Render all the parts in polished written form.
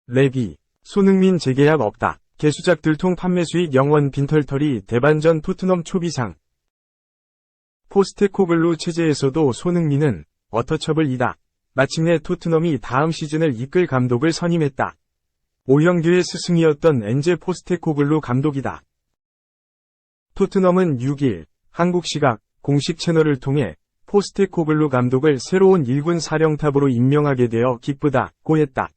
레비, 손흥민 재계약 없다. 개수작 들통 판매 수익 영원 빈털터리 대반전 토트넘 초비상. 포스테코글루 체제에서도 손흥민은 어터처블이다. 마침내 토트넘이 다음 시즌을 이끌 감독을 선임했다. 오형규의 스승이었던 엔제 포스테코글루 감독이다. 토트넘은 6일 한국 시각 공식 채널을 통해 포스테코글루 감독을 새로운 1군 사령탑으로 임명하게 되어 기쁘다고 했다.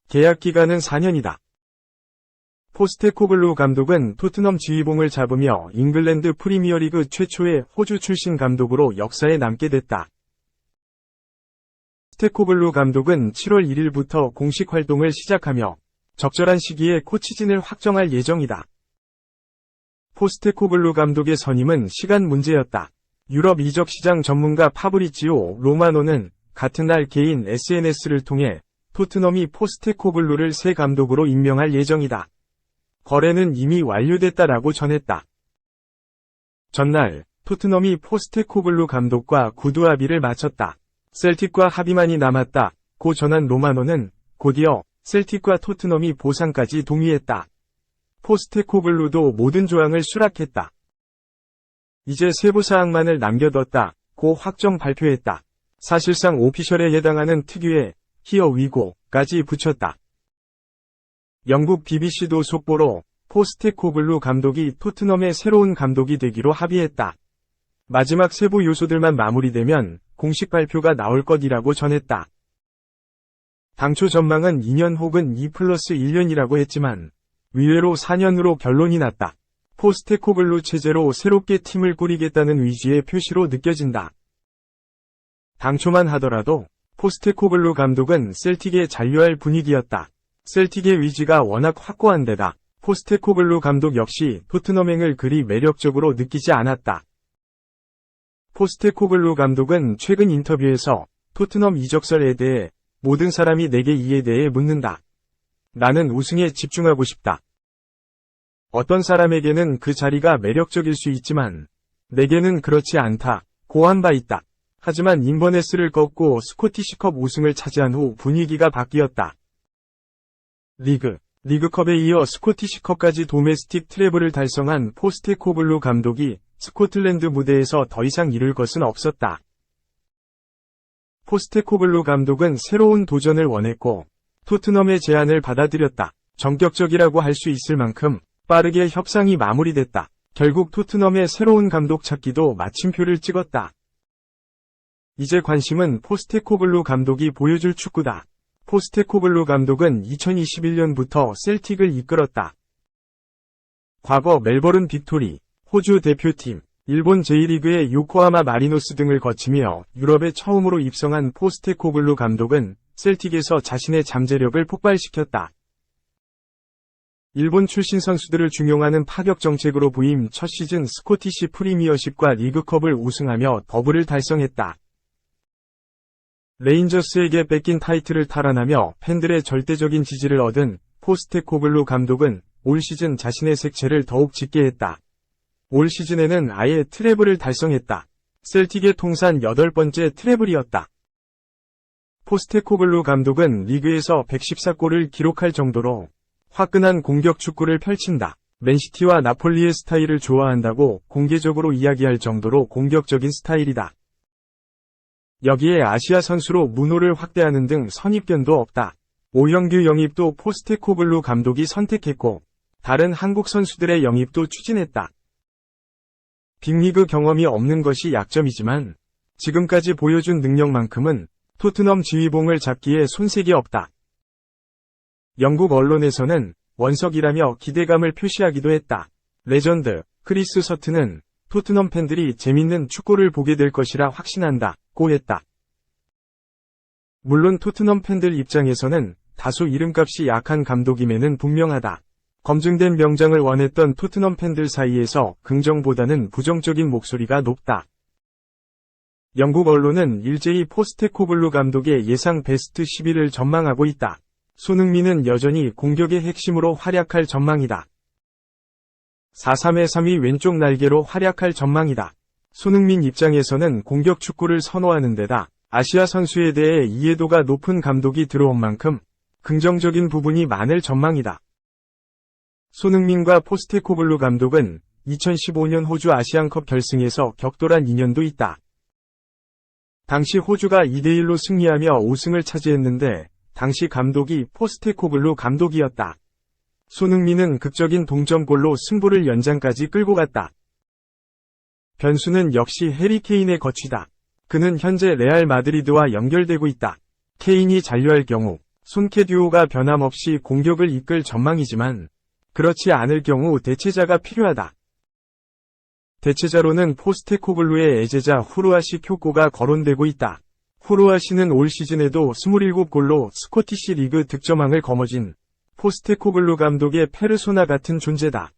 계약 기간은 4년이다. 포스테코글루 감독은 토트넘 지휘봉을 잡으며 잉글랜드 프리미어리그 최초의 호주 출신 감독으로 역사에 남게 됐다. 포스테코글루 감독은 7월 1일부터 공식 활동을 시작하며 적절한 시기에 코치진을 확정할 예정이다. 포스테코글루 감독의 선임은 시간 문제였다. 유럽 이적 시장 전문가 파브리지오 로마노는 같은 날 개인 SNS를 통해 토트넘이 포스테코글루를 새 감독으로 임명할 예정이다. 거래는 이미 완료됐다라고 전했다. 전날 토트넘이 포스테코글루 감독과 구두 합의를 마쳤다. 셀틱과 합의만이 남았다고 전한 로마노는 곧이어 셀틱과 토트넘이 보상까지 동의했다. 포스테코글루도 모든 조항을 수락했다. 이제 세부사항만을 남겨뒀다고 확정 발표했다. 사실상 오피셜에 해당하는 특유의 히어 위고까지 붙였다. 영국 BBC도 속보로 포스테코글루 감독이 토트넘의 새로운 감독이 되기로 합의했다. 마지막 세부 요소들만 마무리되면 공식 발표가 나올 것이라고 전했다. 당초 전망은 2년 혹은 2+1년이라고 했지만 의외로 4년으로 결론이 났다. 포스테코글루 체제로 새롭게 팀을 꾸리겠다는 의지의 표시로 느껴진다. 당초만 하더라도 포스테코글루 감독은 셀틱에 잔류할 분위기였다. 셀틱의 의지가 워낙 확고한 데다 포스테코글루 감독 역시 토트넘행을 그리 매력적으로 느끼지 않았다. 포스테코글루 감독은 최근 인터뷰에서 토트넘 이적설에 대해 모든 사람이 내게 이에 대해 묻는다. 나는 우승에 집중하고 싶다. 어떤 사람에게는 그 자리가 매력적일 수 있지만 내게는 그렇지 않다고 한 바 있다. 하지만 인버네스를 꺾고 스코티시컵 우승을 차지한 후 분위기가 바뀌었다. 리그컵에 이어 스코티시컵까지 도메스틱 트래블을 달성한 포스테코글루 감독이 스코틀랜드 무대에서 더 이상 이룰 것은 없었다. 포스테코글루 감독은 새로운 도전을 원했고 토트넘의 제안을 받아들였다. 전격적이라고 할 수 있을 만큼 빠르게 협상이 마무리됐다. 결국 토트넘의 새로운 감독 찾기도 마침표를 찍었다. 이제 관심은 포스테코글루 감독이 보여줄 축구다. 포스테코글루 감독은 2021년부터 셀틱을 이끌었다. 과거 멜버른 빅토리, 호주 대표팀, 일본 제1리그의 요코하마 마리노스 등을 거치며 유럽에 처음으로 입성한 포스테코글루 감독은 셀틱에서 자신의 잠재력을 폭발시켰다. 일본 출신 선수들을 중용하는 파격 정책으로 부임 첫 시즌 스코티시 프리미어십과 리그컵을 우승하며 더블을 달성했다. 레인저스에게 뺏긴 타이틀을 탈환하며 팬들의 절대적인 지지를 얻은 포스테코글루 감독은 올 시즌 자신의 색채를 더욱 짙게 했다. 올 시즌에는 아예 트래블을 달성했다. 셀틱의 통산 8번째 트래블이었다. 포스테코글루 감독은 리그에서 114골을 기록할 정도로 화끈한 공격 축구를 펼친다. 맨시티와 나폴리의 스타일을 좋아한다고 공개적으로 이야기할 정도로 공격적인 스타일이다. 여기에 아시아 선수로 문호를 확대하는 등 선입견도 없다. 오형규 영입도 포스테코글루 감독이 선택했고 다른 한국 선수들의 영입도 추진했다. 빅리그 경험이 없는 것이 약점이지만 지금까지 보여준 능력만큼은 토트넘 지휘봉을 잡기에 손색이 없다. 영국 언론에서는 원석이라며 기대감을 표시하기도 했다. 레전드 크리스 서튼은 토트넘 팬들이 재밌는 축구를 보게 될 것이라 확신한다고 했다. 물론 토트넘 팬들 입장에서는 다소 이름값이 약한 감독임에는 분명하다. 검증된 명장을 원했던 토트넘 팬들 사이에서 긍정보다는 부정적인 목소리가 높다. 영국 언론은 일제히 포스테코글루 감독의 예상 베스트 11을 전망하고 있다. 손흥민은 여전히 공격의 핵심으로 활약할 전망이다. 4-3-3이 왼쪽 날개로 활약할 전망이다. 손흥민 입장에서는 공격 축구를 선호하는 데다 아시아 선수에 대해 이해도가 높은 감독이 들어온 만큼 긍정적인 부분이 많을 전망이다. 손흥민과 포스테코글루 감독은 2015년 호주 아시안컵 결승에서 격돌한 인연도 있다. 당시 호주가 2대1로 승리하며 5승을 차지했는데 당시 감독이 포스테코글루 감독이었다. 손흥민은 극적인 동점골로 승부를 연장까지 끌고 갔다. 변수는 역시 해리 케인의 거취다. 그는 현재 레알 마드리드와 연결되고 있다. 케인이 잔류할 경우 손케 듀오가 변함없이 공격을 이끌 전망이지만 그렇지 않을 경우 대체자가 필요하다. 대체자로는 포스테코글루의 애제자 후르아시 쿄코가 거론되고 있다. 후르아시는 올 시즌에도 27골로 스코티시 리그 득점왕을 거머쥔 포스테코글루 감독의 페르소나 같은 존재다.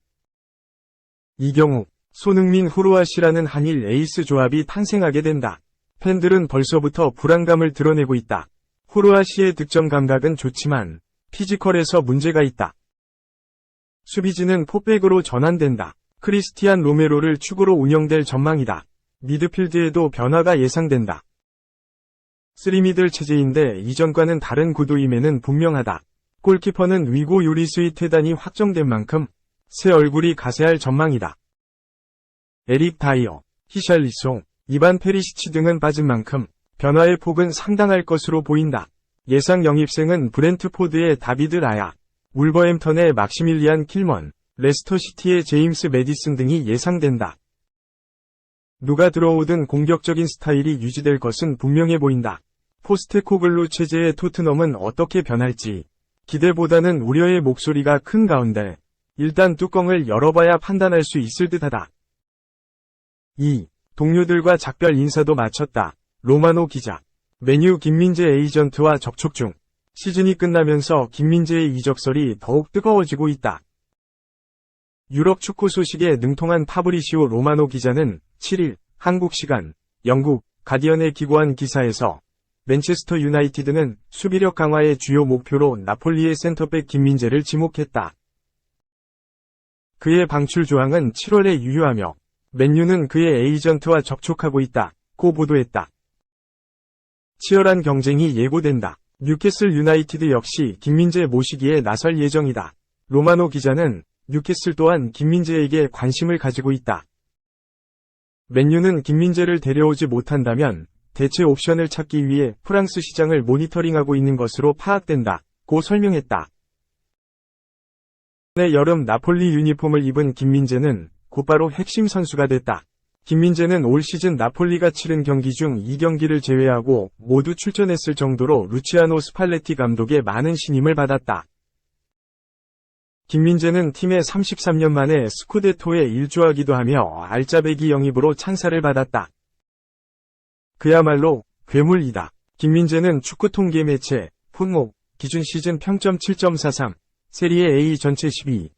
이 경우 손흥민 후르아시라는 한일 에이스 조합이 탄생하게 된다. 팬들은 벌써부터 불안감을 드러내고 있다. 후르아시의 득점 감각은 좋지만 피지컬에서 문제가 있다. 수비진은 포백으로 전환된다. 크리스티안 로메로를 축으로 운영될 전망이다. 미드필드에도 변화가 예상된다. 3미들 체제인데 이전과는 다른 구도임에는 분명하다. 골키퍼는 위고 유리스의 퇴단이 확정된 만큼 새 얼굴이 가세할 전망이다. 에릭 다이어, 히샬리송, 이반 페리시치 등은 빠진 만큼 변화의 폭은 상당할 것으로 보인다. 예상 영입생은 브렌트포드의 다비드 라야, 울버햄턴의 막시밀리안 킬먼, 레스터시티의 제임스 메디슨 등이 예상된다. 누가 들어오든 공격적인 스타일이 유지될 것은 분명해 보인다. 포스테코글루 체제의 토트넘은 어떻게 변할지 기대보다는 우려의 목소리가 큰 가운데 일단 뚜껑을 열어봐야 판단할 수 있을 듯하다. 2. 동료들과 작별 인사도 마쳤다. 로마노 기자. 맨유 김민재 에이전트와 접촉 중. 시즌이 끝나면서 김민재의 이적설이 더욱 뜨거워지고 있다. 유럽 축구 소식에 능통한 파브리시오 로마노 기자는 7일 한국 시간 영국 가디언에 기고한 기사에서 맨체스터 유나이티드는 수비력 강화의 주요 목표로 나폴리의 센터백 김민재를 지목했다. 그의 방출 조항은 7월에 유효하며 맨유는 그의 에이전트와 접촉하고 있다고 보도했다. 치열한 경쟁이 예고된다. 뉴캐슬 유나이티드 역시 김민재 모시기에 나설 예정이다. 로마노 기자는 뉴캐슬 또한 김민재에게 관심을 가지고 있다. 맨유는 김민재를 데려오지 못한다면 대체 옵션을 찾기 위해 프랑스 시장을 모니터링하고 있는 것으로 파악된다고 설명했다. 내 여름 나폴리 유니폼을 입은 김민재는 곧바로 핵심 선수가 됐다. 김민재는 올 시즌 나폴리가 치른 경기 중 2경기를 제외하고 모두 출전했을 정도로 루치아노 스팔레티 감독의 많은 신임을 받았다. 김민재는 팀의 33년 만에 스쿠데토에 일조하기도 하며 알짜배기 영입으로 찬사를 받았다. 그야말로 괴물이다. 김민재는 축구 통계 매체 풋목 기준 시즌 평점 7.43, 세리에 A 전체 12,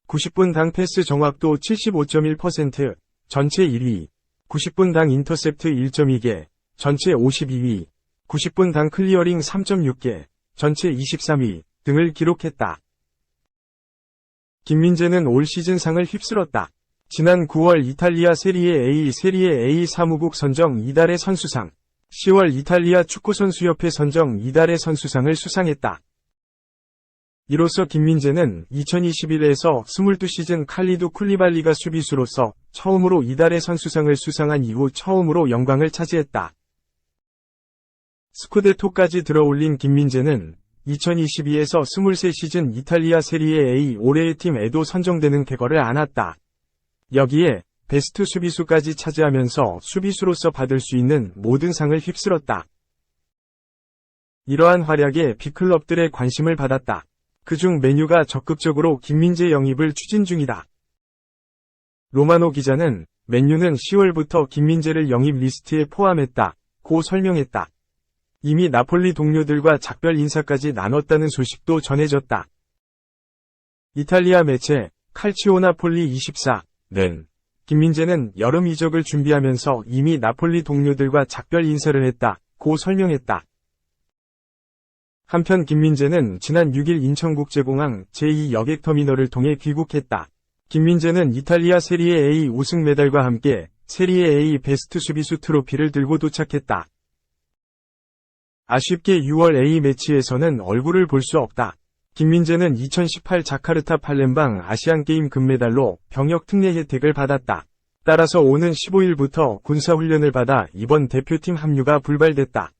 90분당 패스 정확도 75.1%, 전체 1위, 90분당 인터셉트 1.2개, 전체 52위, 90분당 클리어링 3.6개, 전체 23위 등을 기록했다. 김민재는 올 시즌 상을 휩쓸었다. 지난 9월 이탈리아 세리에 A 사무국 선정 이달의 선수상, 10월 이탈리아 축구선수협회 선정 이달의 선수상을 수상했다. 이로써 김민재는 2021에서 22시즌 칼리두 쿨리발리가 수비수로서 처음으로 이달의 선수상을 수상한 이후 처음으로 영광을 차지했다. 스쿠데토까지 들어올린 김민재는 2022에서 23시즌 이탈리아 세리에 A 올해의 팀에도 선정되는 쾌거를 안았다. 여기에 베스트 수비수까지 차지하면서 수비수로서 받을 수 있는 모든 상을 휩쓸었다. 이러한 활약에 빅클럽들의 관심을 받았다. 그중 맨유가 적극적으로 김민재 영입을 추진 중이다. 로마노 기자는 맨유는 10월부터 김민재를 영입 리스트에 포함했다고 설명했다. 이미 나폴리 동료들과 작별 인사까지 나눴다는 소식도 전해졌다. 이탈리아 매체 칼치오나폴리 24는 김민재는 여름 이적을 준비하면서 이미 나폴리 동료들과 작별 인사를 했다고 설명했다. 한편 김민재는 지난 6일 인천국제공항 제2여객터미널을 통해 귀국했다. 김민재는 이탈리아 세리에 A 우승 메달과 함께 세리에 A 베스트 수비수 트로피를 들고 도착했다. 아쉽게 6월 A 매치에서는 얼굴을 볼 수 없다. 김민재는 2018 자카르타 팔렘방 아시안게임 금메달로 병역 특례 혜택을 받았다. 따라서 오는 15일부터 군사훈련을 받아 이번 대표팀 합류가 불발됐다.